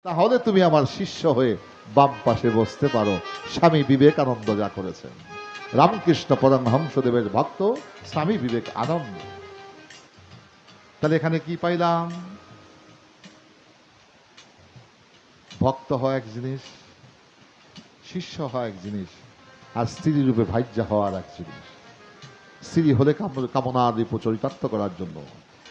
তাহলে তুমি আমার শিষ্য হয়ে বাম পাশে বসতে পারো। স্বামী বিবেকানন্দ যা করেছেন। রামকৃষ্ণ পরমহংসদেবের ভক্ত স্বামী বিবেকানন্দ। তাহলে এখানে কি পাইলাম? ভক্ত হয় এক জিনিস, শিষ্য হয় এক জিনিস, আর স্ত্রী রূপে ভাজ্যা হওয়ার এক জিনিস। স্ত্রী হলে কামনার রূপ চরিতার্থ করার জন্য,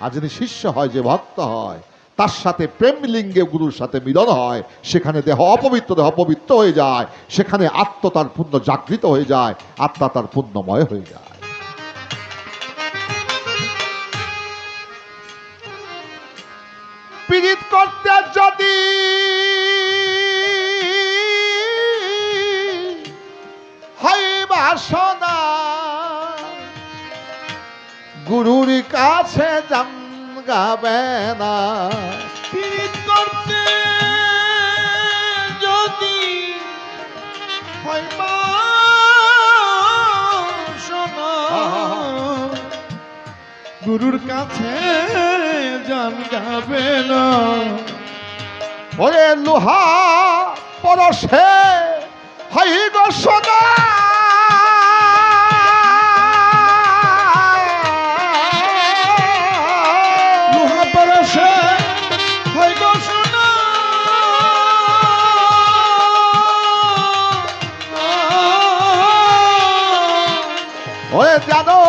আর যিনি শিষ্য হয়, যে ভক্ত হয়, তার সাথে প্রেম লিঙ্গে গুরুর সাথে মিলন হয়, সেখানে দেহ অপবিত্র, দেহ পবিত্র হয়ে যায়, সেখানে আত্ম তার পুণ্য জাগৃত হয়ে যায়, আত্মা তার পুণ্যময় হয়ে যায়। পীড়িত করতে যদি হয় বাসনা, গুরুর কাছে জানগাবে না। পীড়িত করতে যদি হয় বাসনা, গুরুর কাছে জানগাবে না। ওরে লোহা পরশে হয় গো সোনা, লোহা পরশে হয় গো সোনা। ওরে জানো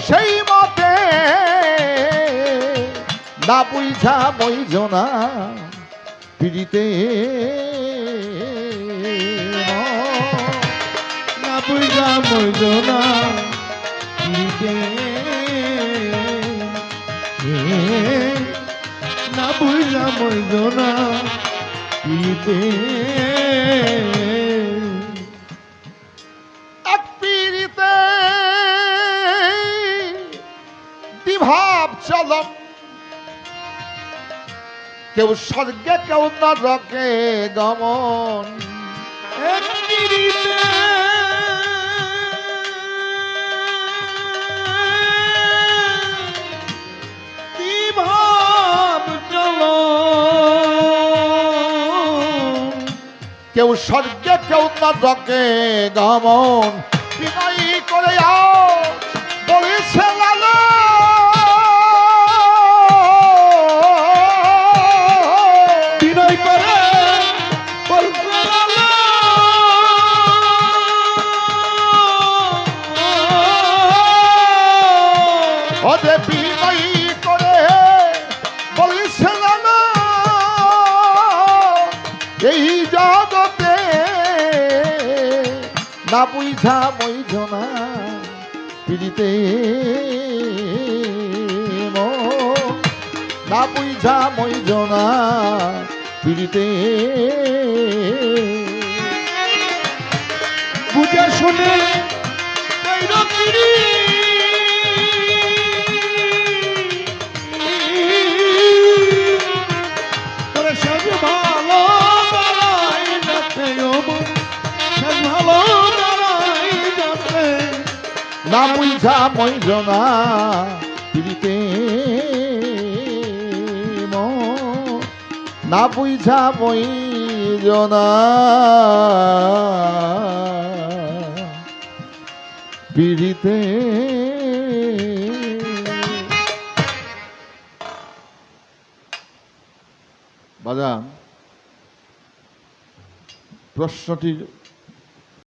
সেই মতে না বুঝা বইজনা পিড়িতে না বুঝা মইজনা পিড়িতে, না বুঝা মইজনা পিড়িতে। এক পিড়িতে দ্বিভাব চলম, কেউ স্বর্গে কেউ নরকে গমন। এক পিড়িতে দ্বিভাব চলো, কেউ স্বর্গে কেউ নরকে গমন। বিনয় করে আও বলেছে লালো, বিনয় করে বলছে লালা। ওরে বিনয় করে বলেছে লালো, এই জগতে না বুঝা বইজনা পিড়িতে না বুঝা বইজনা পিড়িতে। বুঝে শুনে কইরো পিড়ি, তোরে সব ভালো দাঁড়াই যাতে, ও মন সব ভালো দাঁড়াই যাতে। না বুঝা বইজনা পিড়িতে না বুঝা বইজনা পিড়িতে। বাজান, প্রশ্নটির